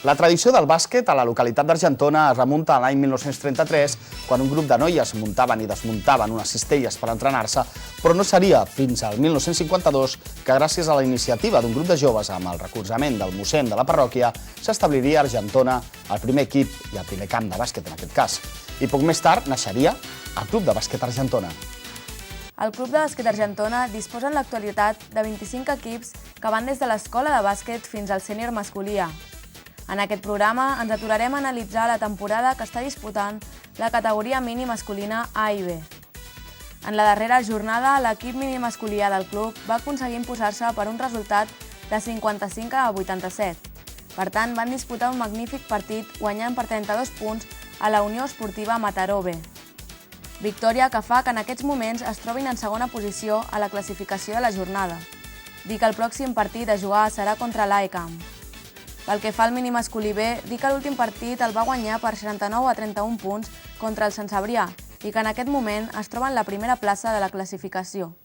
La tradició del bàsquet a la localitat d'Argentona es remunta a l'any 1933, quan un grup de noies muntaven i desmuntaven unes cistelles per entrenar-se, però no seria fins al 1952 que, gràcies a la iniciativa d'un grup de joves amb el recolzament del mossèn de la parròquia, s'establiria a Argentona el primer equip i el primer camp de bàsquet en aquest cas. I poc més tard naixeria el Club de Bàsquet Argentona. El Club de Bàsquet Argentona disposa en l'actualitat de 25 equips que van des de l'escola de bàsquet fins al sènior masculí A. En aquest programa ens aturarem a analitzar la temporada que està disputant la categoria mini masculina A i B. En la darrera jornada, l'equip mini masculí A del club va aconseguir imposar-se per un resultat de 55-87. Per tant, van disputar un magnífic partit guanyant per 32 punts a la Unió Esportiva Mataró B. Victòria que fa que en aquests moments es trobin en segona posició a la classificació de la jornada. Dir que el pròxim partit a jugar serà contra l'AECAM. Pel que fa al mini masculí B, dir que l'últim partit el va guanyar per 69-31 punts contra el Sant Cebrià i que en aquest moment es troba en la primera plaça de la classificació.